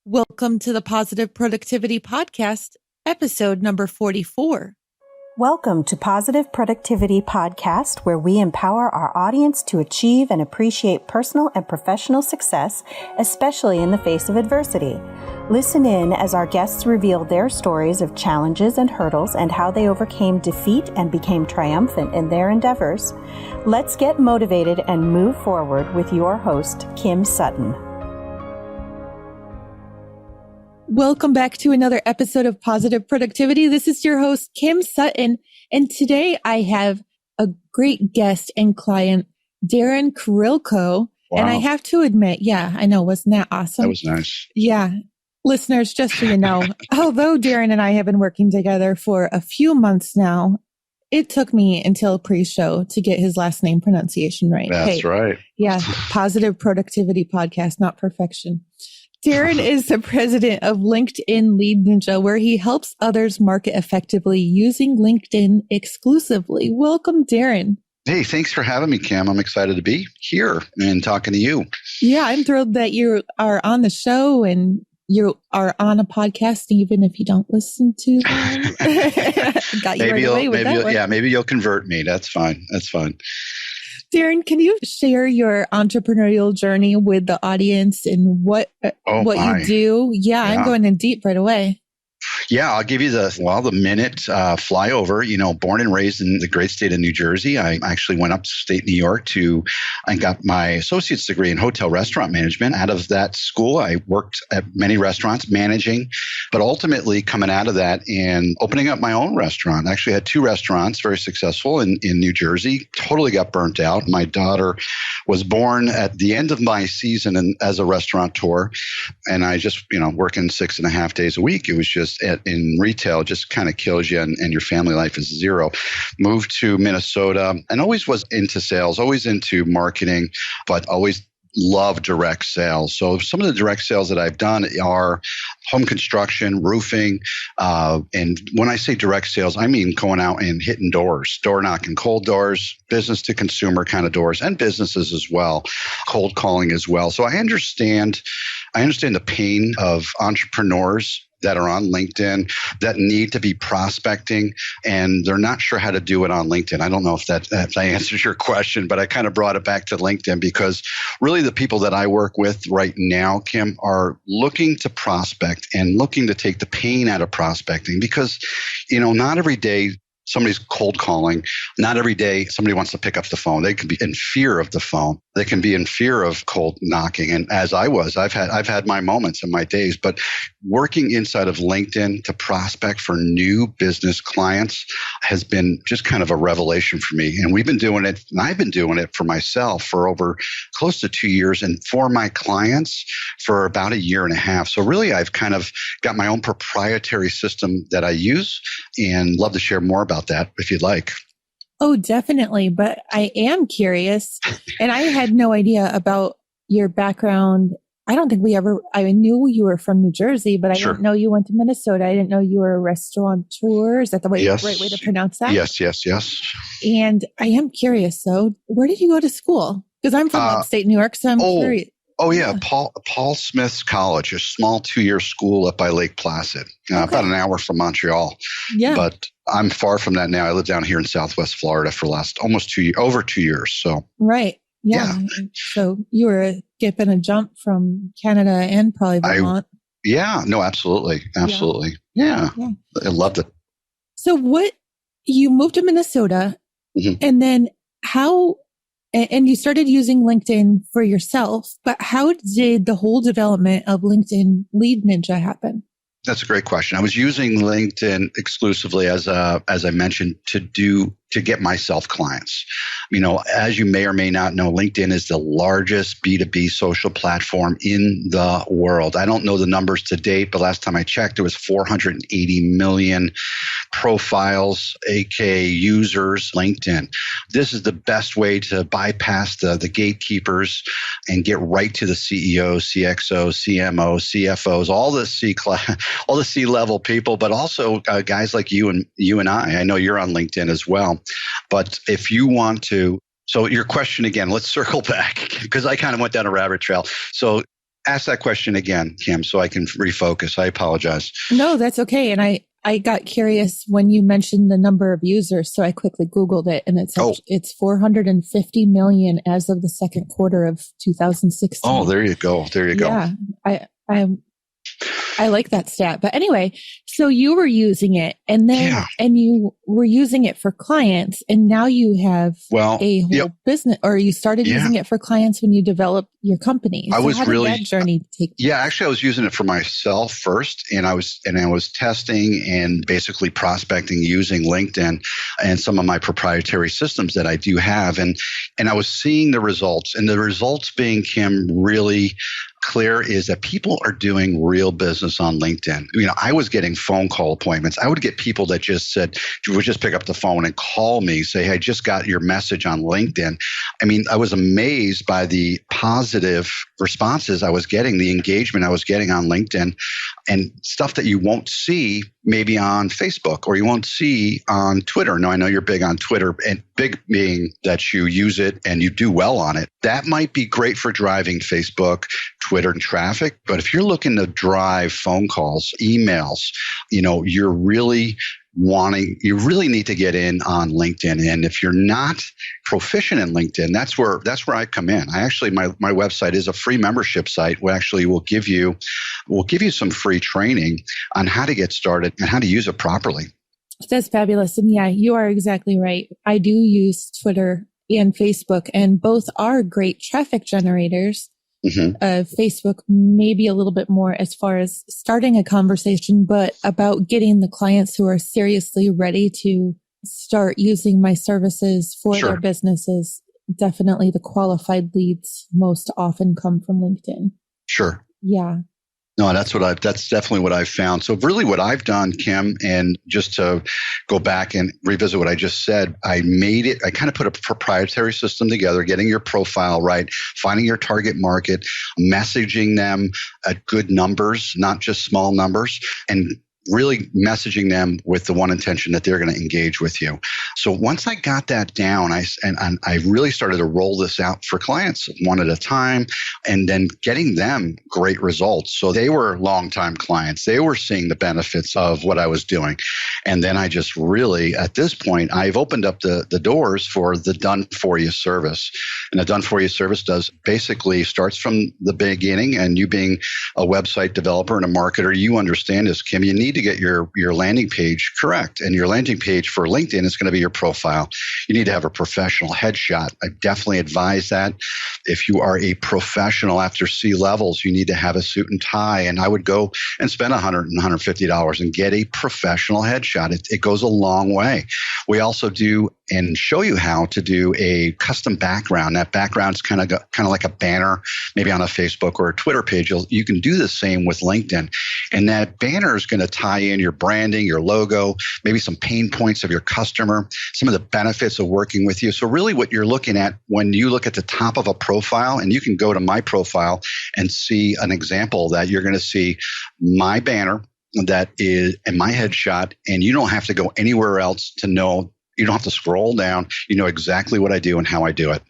Welcome to the Positive Productivity Podcast, episode number 44. Welcome to Positive Productivity Podcast, where we empower our audience to achieve and appreciate personal and professional success, especially in the face of adversity. Listen in as our guests reveal their stories of challenges and hurdles and how they overcame defeat and became triumphant in their endeavors. Let's get motivated and move forward with your host, Kim Sutton. Welcome back to another episode of Positive Productivity. This is your host, Kim Sutton, and today I have a great guest and client, Darren Kurilko. Wow. And I have to admit, I know, wasn't that awesome? That was nice. Yeah. Listeners, just so you know, although Darren and I have been working together for a few months now, it took me until pre-show to get his last name pronunciation right. That's right. Yeah. Positive Productivity Podcast, not perfection. Darren is the president of LinkedIn Lead Ninja, where he helps others market effectively using LinkedIn exclusively. Welcome, Darren. Hey, thanks for having me, Kim. I'm excited to be here and talking to you. Yeah, I'm thrilled that you are on the show and you are on a podcast, even if you don't listen to them. Got you right away with that one. Yeah, maybe you'll convert me. That's fine. That's fine. Darren, can you share your entrepreneurial journey with the audience and what you do? Yeah, I'm going in deep right away. Yeah, I'll give you the minute flyover. Born and raised in the great state of New Jersey. I actually went upstate New York and got my associate's degree in hotel restaurant management. Out of that school, I worked at many restaurants managing, but ultimately coming out of that and opening up my own restaurant. I actually had 2 restaurants, very successful in New Jersey. Totally got burnt out. My daughter was born at the end of my season as a restaurateur, and I just, working 6.5 days a week. It was just in retail, just kind of kills you and your family life is zero. Moved to Minnesota and always was into sales, always into marketing, but always loved direct sales. So some of the direct sales that I've done are home construction, roofing. And when I say direct sales, I mean going out and hitting doors, door knocking, cold doors, business to consumer kind of doors, and businesses as well, cold calling as well. So I understand the pain of entrepreneurs that are on LinkedIn that need to be prospecting and they're not sure how to do it on LinkedIn. I don't know if that answers your question, but I kind of brought it back to LinkedIn because really the people that I work with right now, Kim, are looking to prospect and looking to take the pain out of prospecting because, not every day somebody's cold calling. Not every day somebody wants to pick up the phone. They can be in fear of the phone. They can be in fear of cold knocking. And as I've had my moments and my days, but working inside of LinkedIn to prospect for new business clients has been just kind of a revelation for me. And we've been doing it, and I've been doing it for myself for over close to 2 years and for my clients for about 1.5 years. So really I've kind of got my own proprietary system that I use and love to share more about that if you'd like. Oh, definitely. But I am curious, and I had no idea about your background. I don't think I knew you were from New Jersey, but I didn't know you went to Minnesota. I didn't know you were a restaurateur. Is that the right way to pronounce that? Yes. And I am curious, though, where did you go to school? Because I'm from upstate New York, so I'm curious. Oh, yeah. Paul Smith's College, a small 2-year school up by Lake Placid, about an hour from Montreal. Yeah. But I'm far from that now. I live down here in Southwest Florida for the last over 2 years. So right. Yeah. So you were skipping a jump from Canada and probably Vermont. Absolutely. Yeah. I loved it. So you moved to Minnesota and then and you started using LinkedIn for yourself, but how did the whole development of LinkedIn Lead Ninja happen? That's a great question. I was using LinkedIn exclusively as I mentioned to get myself clients. As you may or may not know, LinkedIn is the largest B2B social platform in the world. I don't know the numbers to date, but last time I checked, there was 480 million profiles, aka users, LinkedIn. This is the best way to bypass the gatekeepers and get right to the CEO, CXO, CMO, CFOs, all the C-level people, but also guys like you and I. I know you're on LinkedIn as well. But if you want to, so your question again, let's circle back because I kind of went down a rabbit trail. So ask that question again, Kim, so I can refocus. I apologize. No, that's okay. And I got curious when you mentioned the number of users, so I quickly Googled it, and it's 450 million as of the second quarter of 2016. Oh, there you go. There you go. Yeah, I like that stat. But anyway, so you were using it, and then and you were using it for clients, and now you have a whole business, or you started using it for clients when you developed your company. So how did that journey take place? Yeah, actually I was using it for myself first, and I was testing and basically prospecting using LinkedIn and some of my proprietary systems that I do have, and I was seeing the results, and the results being, Kim, really clear is that people are doing real business on LinkedIn. I was getting phone call appointments. I would get people that just said, would just pick up the phone and call me, say, hey, I just got your message on LinkedIn. I was amazed by the positive responses I was getting, the engagement I was getting on LinkedIn, and stuff that you won't see maybe on Facebook or you won't see on Twitter. Now, I know you're big on Twitter, and big being that you use it and you do well on it. That might be great for driving Facebook, Twitter traffic. But if you're looking to drive phone calls, emails, you really need to get in on LinkedIn. And if you're not proficient in LinkedIn, that's where I come in. My website is a free membership site. We'll give you some free training on how to get started and how to use it properly. That's fabulous. And yeah, you are exactly right. I do use Twitter and Facebook, and both are great traffic generators. Mm-hmm. Facebook maybe a little bit more as far as starting a conversation, but about getting the clients who are seriously ready to start using my services for their businesses. Definitely the qualified leads most often come from LinkedIn. Sure. Yeah. No, that's definitely what I've found. So really what I've done, Kim, and just to go back and revisit what I just said, I kind of put a proprietary system together, getting your profile right, finding your target market, messaging them at good numbers, not just small numbers, and really messaging them with the one intention that they're going to engage with you. So once I got that down, I really started to roll this out for clients one at a time, and then getting them great results. So they were longtime clients. They were seeing the benefits of what I was doing. And then I just really, at this point, I've opened up the doors for the done for you service. And the done for you service basically starts from the beginning, and you being a website developer and a marketer, you understand this, Kim, you need to get your landing page correct. And your landing page for LinkedIn is going to be your profile. You need to have a professional headshot. I definitely advise that. If you are a professional after C-levels, you need to have a suit and tie. And I would go and spend $100 and $150 and get a professional headshot. It goes a long way. We also do and show you how to do a custom background. That background's kind of like a banner, maybe on a Facebook or a Twitter page. You can do the same with LinkedIn. And that banner is going to tie in your branding, your logo, maybe some pain points of your customer, some of the benefits of working with you. So really what you're looking at when you look at the top of a profile, and you can go to my profile and see an example that you're going to see my banner that is and my headshot, and you don't have to go anywhere else to know. You don't have to scroll down. You know exactly what I do and how I do it.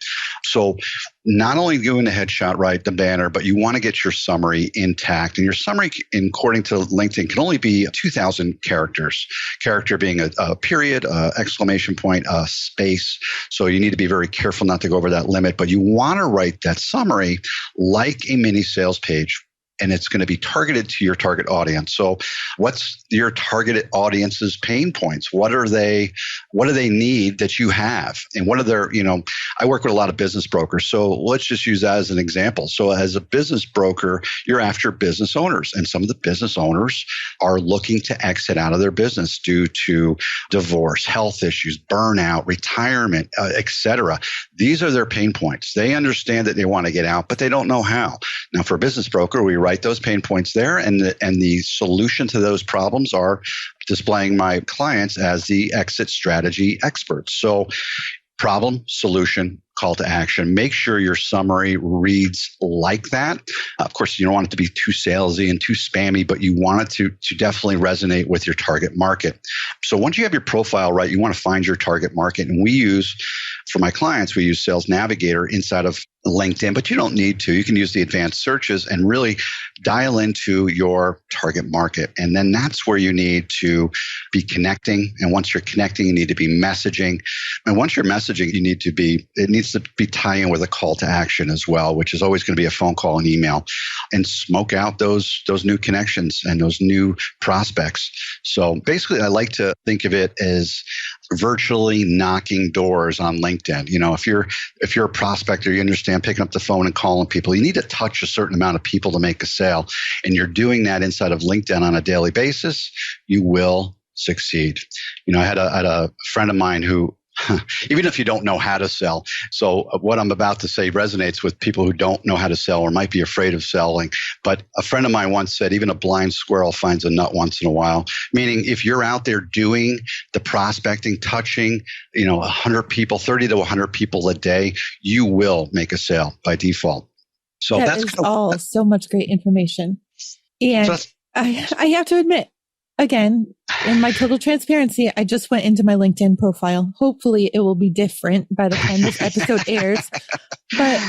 So not only doing the headshot right, the banner, but you want to get your summary intact. And your summary, according to LinkedIn, can only be 2,000 characters. Character being a period, exclamation point, a space. So you need to be very careful not to go over that limit. But you want to write that summary like a mini sales page. And it's going to be targeted to your target audience. So what's your targeted audience's pain points? What do they need that you have? And what are their, I work with a lot of business brokers. So let's just use that as an example. So as a business broker, you're after business owners. And some of the business owners are looking to exit out of their business due to divorce, health issues, burnout, retirement, etc. These are their pain points. They understand that they want to get out, but they don't know how. Now, for a business broker, we write those pain points there, and the solution to those problems are displaying my clients as the exit strategy experts. So problem, solution, call to action. Make sure your summary reads like that. Of course, you don't want it to be too salesy and too spammy, but you want it to definitely resonate with your target market. So once you have your profile right, you want to find your target market. And for my clients, we use Sales Navigator inside of LinkedIn, but you don't need to. You can use the advanced searches and really dial into your target market. And then that's where you need to be connecting. And once you're connecting, you need to be messaging. And once you're messaging, it needs to be tying with a call to action as well, which is always going to be a phone call and email, and smoke out those new connections and those new prospects. So basically, I like to think of it as virtually knocking doors on LinkedIn. If you're a prospector, you understand picking up the phone and calling people. You need to touch a certain amount of people to make a sale. And you're doing that inside of LinkedIn on a daily basis, you will succeed. I had a friend of mine who, even if you don't know how to sell, so what I'm about to say resonates with people who don't know how to sell or might be afraid of selling. But a friend of mine once said, even a blind squirrel finds a nut once in a while. Meaning, if you're out there doing the prospecting, touching, 100 people, 30 to 100 people a day, you will make a sale by default. So that's all so much great information. And I have to admit, again, in my total transparency, I just went into my LinkedIn profile. Hopefully it will be different by the time this episode airs, but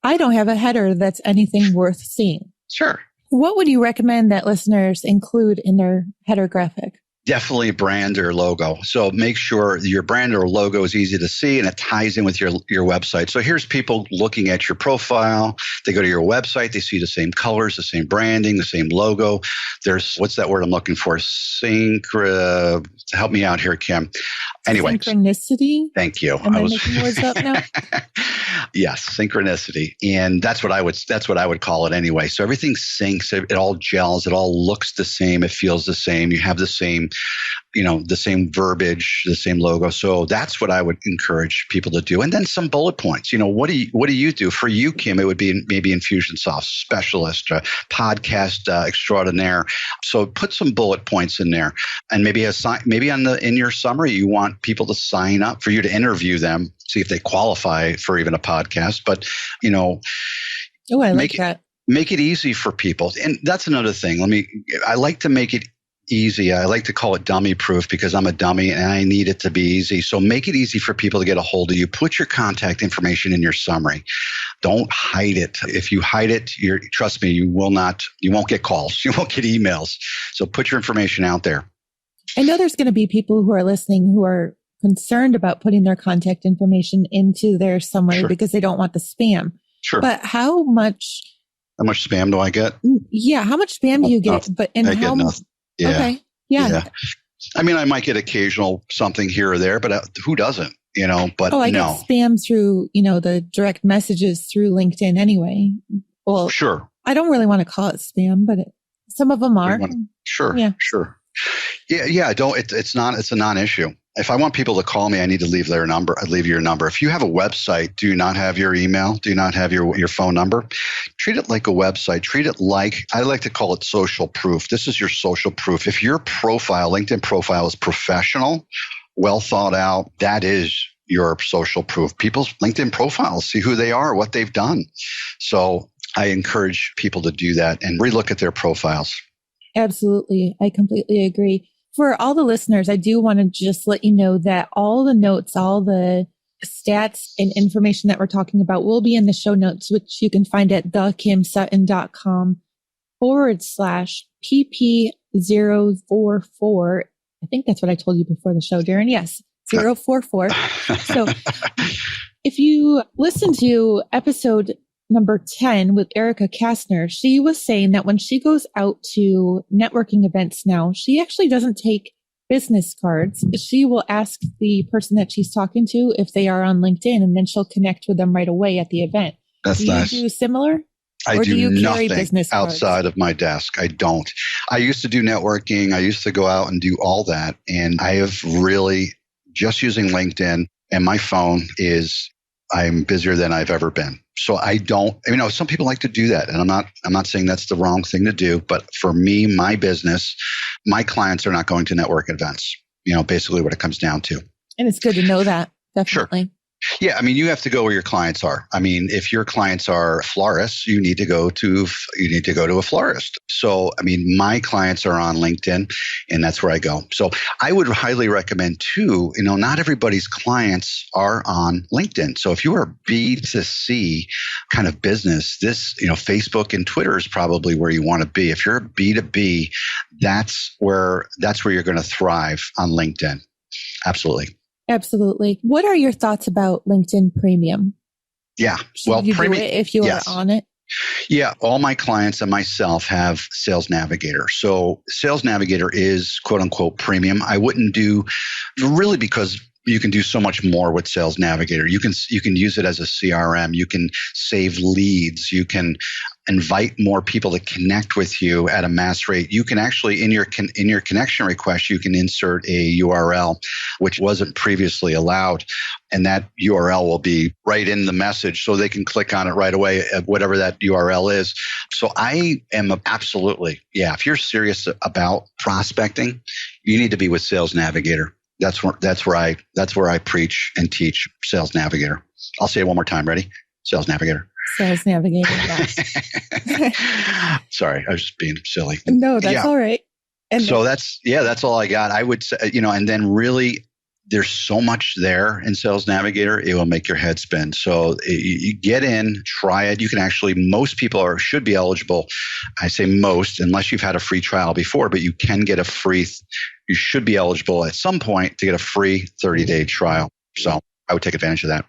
I don't have a header that's anything worth seeing. Sure. What would you recommend that listeners include in their header graphic? Definitely brand or logo. So make sure your brand or logo is easy to see and it ties in with your website. So here's people looking at your profile. They go to your website. They see the same colors, the same branding, the same logo. There's, what's that word I'm looking for? Help me out here, Kim. Anyway. Synchronicity? Thank you. Am I making words up now? Yes, synchronicity. And that's what I would call it anyway. So everything syncs, it all gels, it all looks the same, it feels the same, you have the same, the same verbiage, the same logo. So that's what I would encourage people to do. And then some bullet points. What do you do? For you, Kim, it would be maybe Infusionsoft specialist, podcast extraordinaire. So put some bullet points in there. And maybe in your summary, you want people to sign up for you to interview them, see if they qualify for even a podcast. But, I like that. Make it easy for people. And that's another thing. I like to make it easy. I like to call it dummy proof because I'm a dummy and I need it to be easy. So make it easy for people to get a hold of you. Put your contact information in your summary. Don't hide it. If you hide it, trust me, you won't get calls. You won't get emails. So put your information out there. I know there's going to be people who are listening who are concerned about putting their contact information into their summary because they don't want the spam. Sure. But how much spam do I get? Yeah. How much spam do you get? I get nothing. Yeah. Okay. Yeah. I mean, I might get occasional something here or there, but who doesn't? But I get spam through, the direct messages through LinkedIn anyway. Well, sure. I don't really want to call it spam, but some of them are. Sure. Yeah. Sure. Yeah. It's a non-issue. If I want people to call me, I need to leave their number. I leave your number. If you have a website, do not have your email, do not have your phone number. Treat it like a website. Treat it like, I like to call it social proof. This is your social proof. If your LinkedIn profile is professional, well thought out, that is your social proof. People's LinkedIn profiles see who they are, what they've done. So I encourage people to do that and relook at their profiles. Absolutely. I completely agree. For all the listeners, I do want to just let you know that all the notes, all the stats and information that we're talking about will be in the show notes, which you can find at thekimsutton.com/PP044. I think that's what I told you before the show, Darren. Yes, 044. So if you listen to episode number 10 with Erica Kastner, she was saying that when she goes out to networking events now, she actually doesn't take business cards. She will ask the person that she's talking to if they are on LinkedIn, and then she'll connect with them right away at the event. That's nice. Do you do similar? I or do you nothing carry business cards outside of my desk. I don't. I used to do networking. I used to go out and do all that. And I have really just using LinkedIn and my phone I'm busier than I've ever been. So I don't, some people like to do that. And I'm not saying that's the wrong thing to do, but for me, my business, my clients are not going to network events, basically what it comes down to. And it's good to know that. Definitely. Yeah, I mean, you have to go where your clients are. I mean, if your clients are florists, you need to go to a florist. So, I mean, my clients are on LinkedIn, and that's where I go. So, I would highly recommend too. Not everybody's clients are on LinkedIn. So, if you are B2C kind of business, this Facebook and Twitter is probably where you want to be. If you're a B2B, that's where you're going to thrive on LinkedIn. Absolutely. Absolutely. What are your thoughts about LinkedIn Premium? Yeah. Should you Premium, do it if you are on it? Yeah. All my clients and myself have Sales Navigator. So Sales Navigator is quote unquote premium. I wouldn't do really because you can do so much more with Sales Navigator. You can use it as a CRM. You can save leads. You can invite more people to connect with you at a mass rate. You can actually in your connection request, you can insert a URL, which wasn't previously allowed. And that URL will be right in the message so they can click on it right away, whatever that URL is. So I am absolutely, if you're serious about prospecting, you need to be with Sales Navigator. That's where I preach and teach Sales Navigator. I'll say it one more time. Ready? Sales Navigator. Sales Navigator. Yes. Sorry, I was just being silly. No, that's all right. And so that's all I got. I would say, and then really there's so much there in Sales Navigator, it will make your head spin. So you get in, try it. You can actually, most people should be eligible. I say most, unless you've had a free trial before, but you can get you should be eligible at some point to get a free 30-day trial. So I would take advantage of that.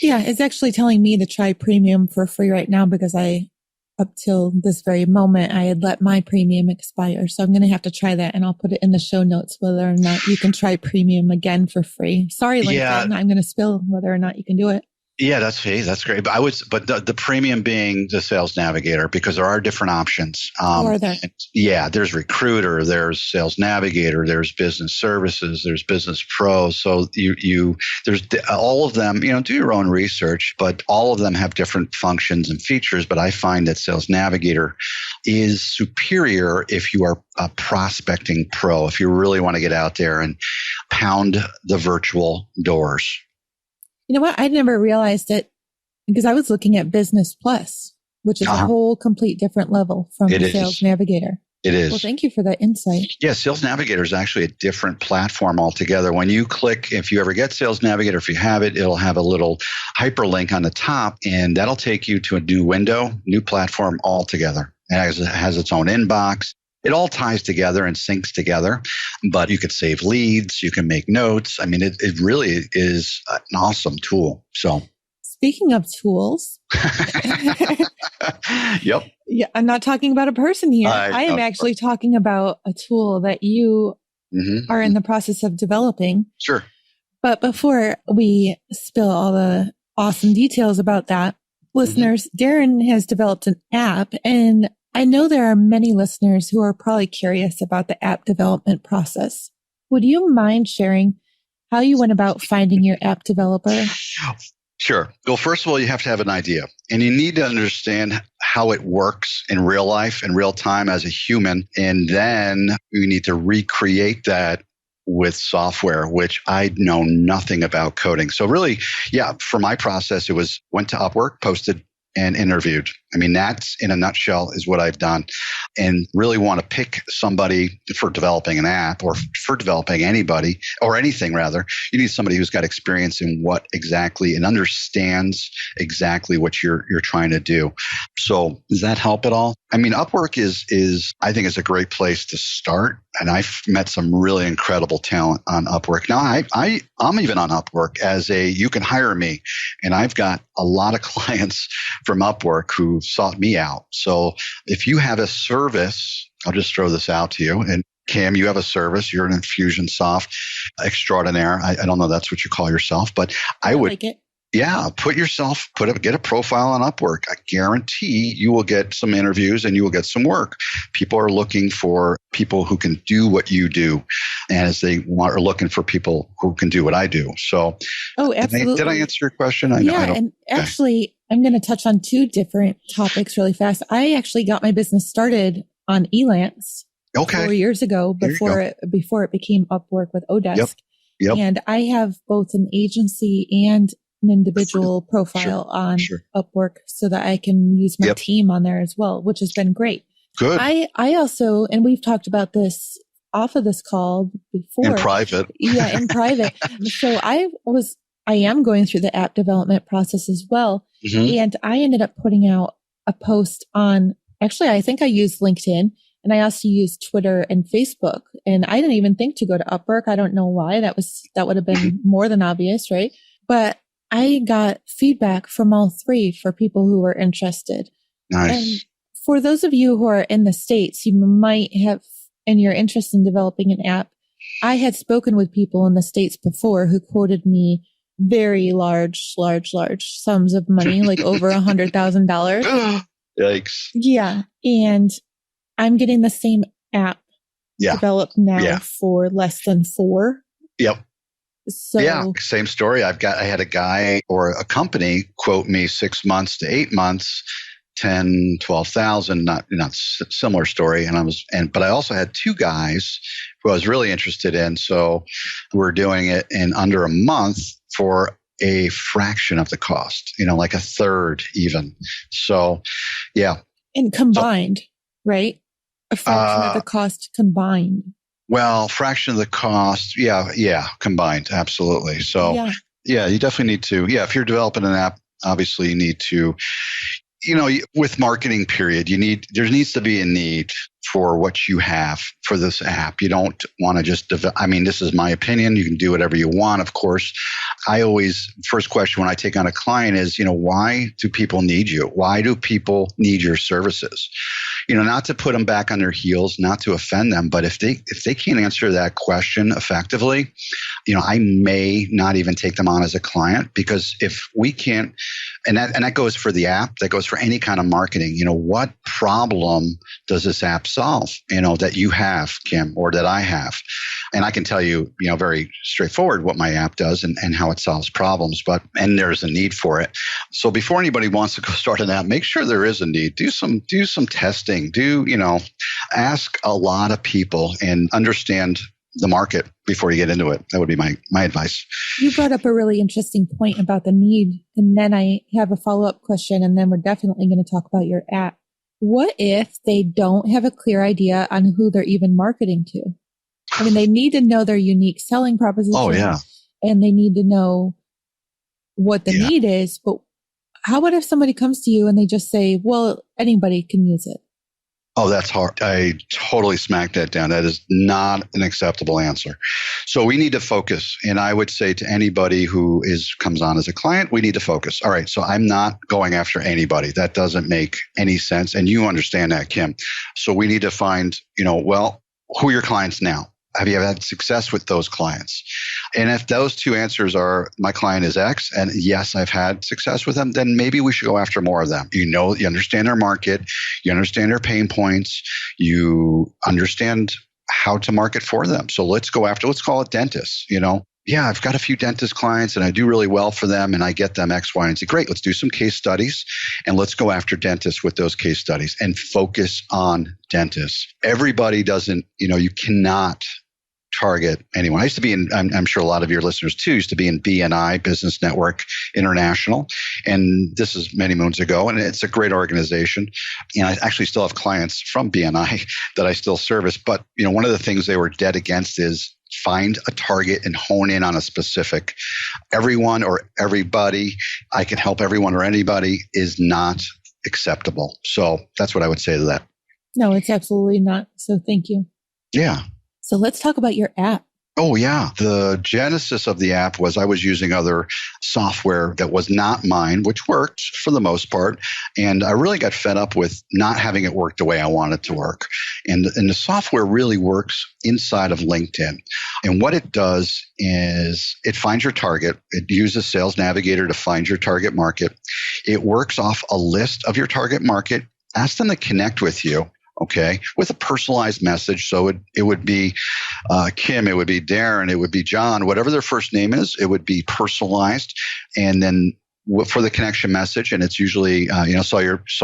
Yeah, it's actually telling me to try premium for free right now because up till this very moment, I had let my premium expire. So I'm going to have to try that, and I'll put it in the show notes whether or not you can try premium again for free. Sorry, LinkedIn. Yeah. I'm going to spill whether or not you can do it. Yeah, that's great. But the premium being the Sales Navigator, because there are different options. Are there? Yeah, there's Recruiter, there's Sales Navigator, there's Business Services, there's Business Pro. So there's all of them. Do your own research, but all of them have different functions and features. But I find that Sales Navigator is superior if you are a prospecting pro. If you really want to get out there and pound the virtual doors. You know what? I never realized it because I was looking at Business Plus, which is a whole complete different level from the Sales Navigator. It is. Well, thank you for that insight. Yeah, Sales Navigator is actually a different platform altogether. When you click, if you ever get Sales Navigator, if you have it, it'll have a little hyperlink on the top, and that'll take you to a new window, new platform altogether. It has its own inbox. It all ties together and syncs together, but you could save leads. You can make notes. I mean, it really is an awesome tool. So, speaking of tools, yep. Yeah, I'm not talking about a person here. I am actually talking about a tool that you are in the process of developing. Sure. But before we spill all the awesome details about that, listeners, Darren has developed an app, and I know there are many listeners who are probably curious about the app development process. Would you mind sharing how you went about finding your app developer? Sure. Well, first of all, you have to have an idea, and you need to understand how it works in real life, in real time as a human. And then you need to recreate that with software, which I know nothing about coding. So really, for my process, went to Upwork, posted, and interviewed. I mean, that's in a nutshell is what I've done, and really want to pick somebody for developing an app or for developing anybody or anything rather. You need somebody who's got experience in what exactly and understands exactly what you're trying to do. So does that help at all? I mean, Upwork is I think is a great place to start. And I've met some really incredible talent on Upwork. Now, I'm even on Upwork as you can hire me. And I've got a lot of clients from Upwork who sought me out. So if you have a service, I'll just throw this out to you. And Cam, you have a service. You're an Infusionsoft extraordinaire. I don't know that's what you call yourself, but I would like it. Yeah, get a profile on Upwork. I guarantee you will get some interviews and you will get some work. People are looking for people who can do what you do, as they are looking for people who can do what I do. So, absolutely. Did I answer your question? Actually, I'm going to touch on two different topics really fast. I actually got my business started on Elance 4 years ago before it became Upwork with Odesk. Yep. And I have both an agency and an individual profile on Upwork so that I can use my team on there as well, which has been great. Good. I also, and we've talked about this off of this call before. In private. Yeah, in private. So I am going through the app development process as well. And I ended up putting out a post on, actually, I think I used LinkedIn, and I also used Twitter and Facebook. And I didn't even think to go to Upwork. I don't know why. That would have been more than obvious, right? But I got feedback from all three for people who were interested. Nice. And for those of you who are in the States, you might have, and you're interested in developing an app. I had spoken with people in the States before who quoted me very large sums of money, like over $100,000. Yikes. Yeah. And I'm getting the same app developed now for less than $4. Yep. So same story. I had a guy or a company quote me 6 months to 8 months, 10, 12,000, not similar story. But I also had two guys who I was really interested in. So we're doing it in under a month for a fraction of the cost, like a third even. So, yeah. And combined, right? A fraction of the cost combined. Well, fraction of the cost. Yeah. Combined. Absolutely. So you definitely need to, if you're developing an app, obviously you need to, with marketing period, there needs to be a need for what you have for this app. You don't want to just this is my opinion. You can do whatever you want, of course. First question when I take on a client is, why do people need you? Why do people need your services? Not to put them back on their heels, not to offend them, but if they can't answer that question effectively, I may not even take them on as a client, because if we can't, and that goes for the app, that goes for any kind of marketing. What problem does this app solve, that you have, Kim, or that I have? And I can tell you, very straightforward what my app does and how it solves problems, and there's a need for it. So before anybody wants to go start an app, make sure there is a need. Do some testing. Ask a lot of people and understand the market before you get into it. That would be my advice. You brought up a really interesting point about the need. And then I have a follow-up question, and then we're definitely going to talk about your app. What if they don't have a clear idea on who they're even marketing to? They need to know their unique selling proposition. Oh, yeah. And they need to know what the need is. But how about if somebody comes to you and they just say, well, anybody can use it? Oh, that's hard. I totally smacked that down. That is not an acceptable answer. So we need to focus. And I would say to anybody who comes on as a client, we need to focus. All right. So I'm not going after anybody. That doesn't make any sense. And you understand that, Kim. So we need to find, who are your clients now? Have you had success with those clients? And if those two answers are, my client is X, and yes, I've had success with them, then maybe we should go after more of them. You understand their market, you understand their pain points, you understand how to market for them. So let's call it dentists, I've got a few dentist clients and I do really well for them and I get them X, Y, and Z. Great. Let's do some case studies and let's go after dentists with those case studies and focus on dentists. Everybody doesn't, you cannot target anyone. I used to be in, I'm sure a lot of your listeners too, used to be in BNI, Business Network International. And this is many moons ago, and it's a great organization. And I actually still have clients from BNI that I still service. But, one of the things they were dead against is find a target and hone in on a specific. Everyone or everybody, I can help everyone or anybody is not acceptable. So that's what I would say to that. No, it's absolutely not. So thank you. Yeah. So let's talk about your app. Oh, yeah. The genesis of the app was I was using other software that was not mine, which worked for the most part. And I really got fed up with not having it work the way I wanted it to work. And the software really works inside of LinkedIn. And what it does is it finds your target. It uses Sales Navigator to find your target market. It works off a list of your target market. Ask them to connect with you. Okay, with a personalized message. So it would be Kim, it would be Darren, it would be John, whatever their first name is, it would be personalized. And then for the connection message, and it's usually, saw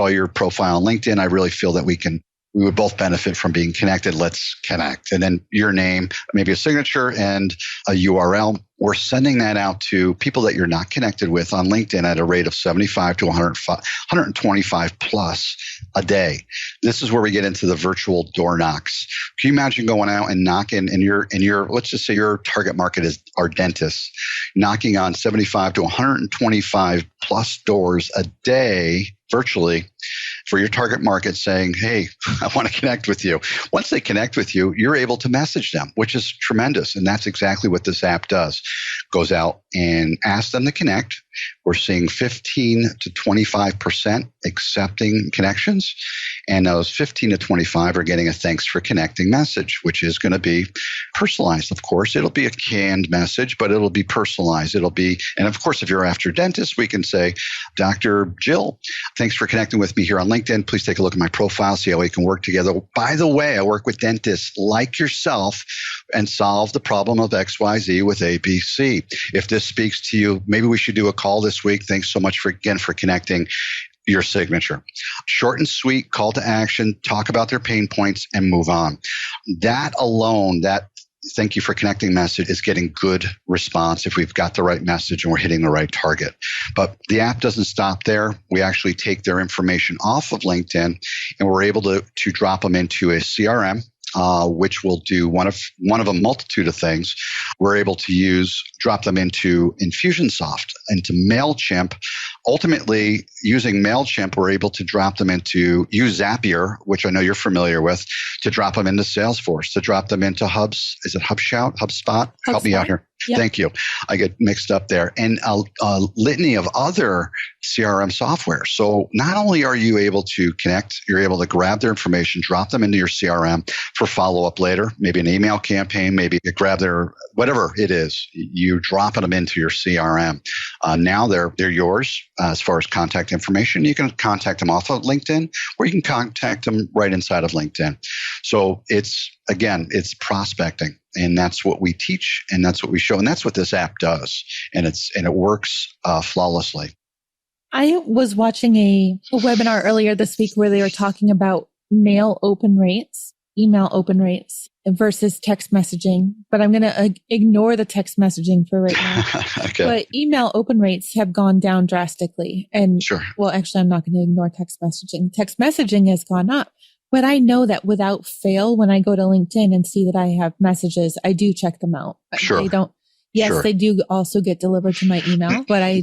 your profile on LinkedIn. I really feel that we can we would both benefit from being connected. Let's connect. And then your name, maybe a signature and a URL. We're sending that out to people that you're not connected with on LinkedIn at a rate of 75 to 125 plus a day. This is where we get into the virtual door knocks. Can you imagine going out and knocking in your, let's just say your target market is our dentists, knocking on 75 to 125 plus doors a day virtually for your target market saying, hey, I want to connect with you. Once they connect with you, you're able to message them, which is tremendous. And that's exactly what this app does. Goes out and asks them to connect. We're seeing 15 to 25% accepting connections. And those 15 to 25 are getting a thanks for connecting message, which is going to be personalized. Of course, it'll be a canned message, but it'll be personalized. It'll be, and of course, if you're after dentist, we can say, Dr. Jill, thanks for connecting with me here on LinkedIn. Please take a look at my profile, see how we can work together. By the way, I work with dentists like yourself and solve the problem of XYZ with ABC. If this speaks to you, maybe we should do a call this week. Thanks so much for connecting. Your signature. Short and sweet call to action, talk about their pain points and move on. That alone, that thank you for connecting message is getting good response if we've got the right message and we're hitting the right target. But the app doesn't stop there. We actually take their information off of LinkedIn and we're able to drop them into a CRM. Which will do one of a multitude of things. We're able to drop them into Infusionsoft, into MailChimp. Ultimately, using MailChimp, we're able to drop them use Zapier, which I know you're familiar with, to drop them into Salesforce, to drop them into Hubs. Is it HubShout? HubSpot? Help me out here. Yep. Thank you. I get mixed up there. And a litany of other CRM software. So not only are you able to connect, you're able to grab their information, drop them into your CRM for follow-up later, maybe an email campaign, maybe you grab their, whatever it is, you're dropping them into your CRM. Now they're yours as far as contact information. You can contact them off of LinkedIn or you can contact them right inside of LinkedIn. So it's prospecting. And that's what we teach and that's what we show. And that's what this app does. And it works flawlessly. I was watching a webinar earlier this week where they were talking about email open rates versus text messaging. But I'm going to ignore the text messaging for right now. Okay. But email open rates have gone down drastically. And sure. Well, actually, I'm not going to ignore text messaging. Text messaging has gone up. But I know that without fail, when I go to LinkedIn and see that I have messages, I do check them out. Sure. They do also get delivered to my email, but I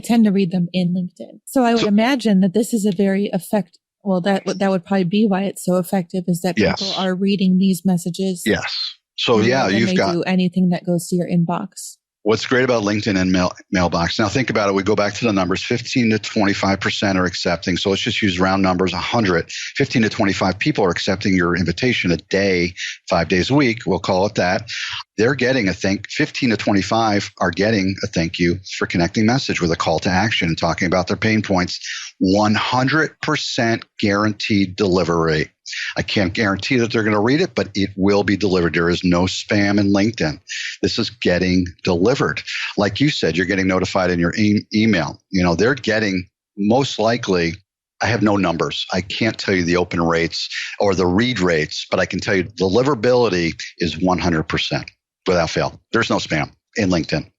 tend to read them in LinkedIn. So I would imagine that this is a very effective, well, that would probably be why it's so effective is that people are reading these messages. Yes. So you've got do anything that goes to your inbox. What's great about LinkedIn and Mailbox, now think about it. We go back to the numbers, 15 to 25% are accepting. So let's just use round numbers, 100. 15 to 25 people are accepting your invitation a day, 5 days a week. We'll call it that. They're getting 15 to 25 are getting a thank you for connecting message with a call to action and talking about their pain points. 100% guaranteed deliver rate. I can't guarantee that they're going to read it, but it will be delivered. There is no spam in LinkedIn. This is getting delivered. Like you said, you're getting notified in your email. They're getting most likely, I have no numbers. I can't tell you the open rates or the read rates, but I can tell you deliverability is 100% without fail. There's no spam in LinkedIn.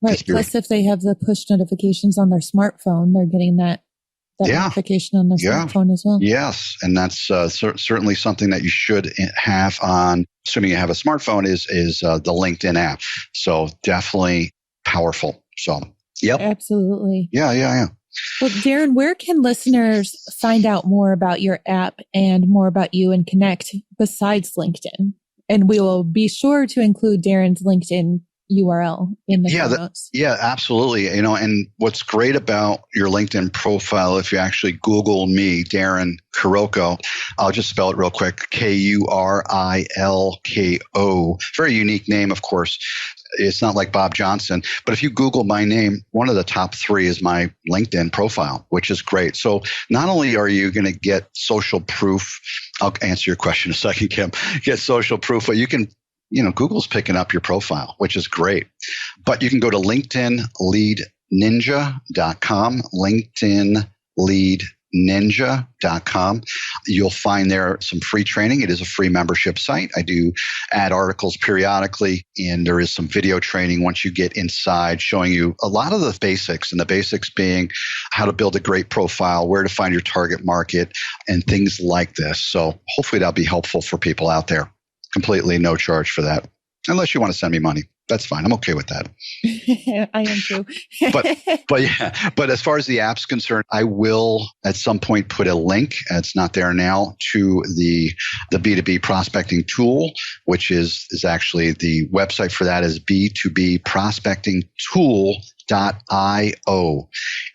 Right. Plus, if they have the push notifications on their smartphone, they're getting that notification on their smartphone as well. Yes. And that's certainly something that you should have on, assuming you have a smartphone, is the LinkedIn app. So definitely powerful. So, yep. Absolutely. Yeah. Well, Darren, where can listeners find out more about your app and more about you and connect besides LinkedIn? And we will be sure to include Darren's LinkedIn URL in the show notes. Yeah, absolutely. And what's great about your LinkedIn profile, if you actually Google me, Darren Kurilko, I'll just spell it real quick, Kurilko. Very unique name, of course. It's not like Bob Johnson, but if you Google my name, one of the top 3 is my LinkedIn profile, which is great. So not only are you going to get social proof, I'll answer your question in a second, Kim, get social proof, but you can Google's picking up your profile, which is great. But you can go to LinkedInLeadNinja.com, LinkedInLeadNinja.com. ninja.com. You'll find there some free training. It is a free membership site. I do add articles periodically, and there is some video training once you get inside showing you a lot of the basics, and the basics being how to build a great profile, where to find your target market, and things like this. So hopefully that'll be helpful for people out there. Completely no charge for that. Unless you want to send me money. That's fine. I'm okay with that. I am too. but as far as the app's concerned, I will at some point put a link, it's not there now, to the B2B prospecting tool, which is actually the website for that is B2B prospecting tool.io.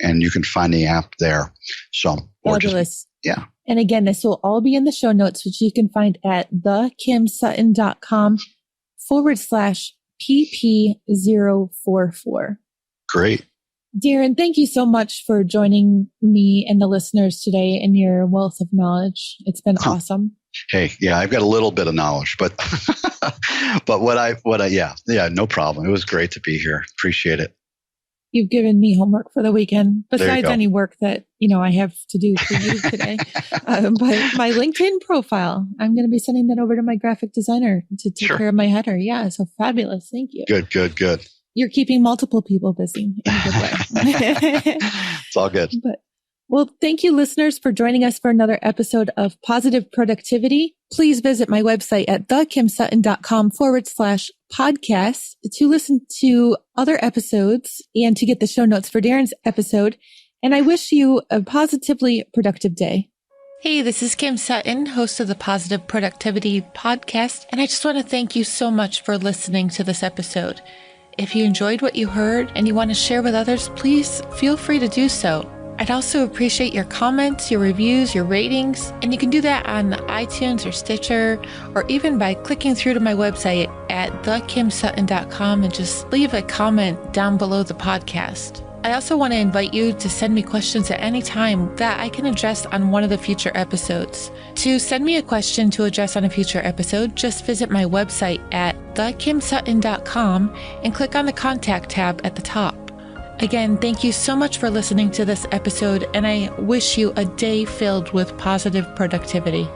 And you can find the app there. So, fabulous. Yeah. And again, this will all be in the show notes, which you can find at thekimsutton.com/PP044. Great. Darren, thank you so much for joining me and the listeners today in your wealth of knowledge. It's been awesome. Hey, yeah, I've got a little bit of knowledge, but no problem. It was great to be here. Appreciate it. You've given me homework for the weekend, besides any work that, I have to do for you today. But my LinkedIn profile, I'm going to be sending that over to my graphic designer to take care of my header. Yeah. So fabulous. Thank you. Good. You're keeping multiple people busy in a good way. It's all good. Well, thank you, listeners, for joining us for another episode of Positive Productivity. Please visit my website at thekimsutton.com/podcast to listen to other episodes and to get the show notes for Darren's episode. And I wish you a positively productive day. Hey, this is Kim Sutton, host of the Positive Productivity Podcast. And I just want to thank you so much for listening to this episode. If you enjoyed what you heard and you want to share with others, please feel free to do so. I'd also appreciate your comments, your reviews, your ratings, and you can do that on iTunes or Stitcher, or even by clicking through to my website at thekimsutton.com and just leave a comment down below the podcast. I also want to invite you to send me questions at any time that I can address on one of the future episodes. To send me a question to address on a future episode, just visit my website at thekimsutton.com and click on the contact tab at the top. Again, thank you so much for listening to this episode, and I wish you a day filled with positive productivity.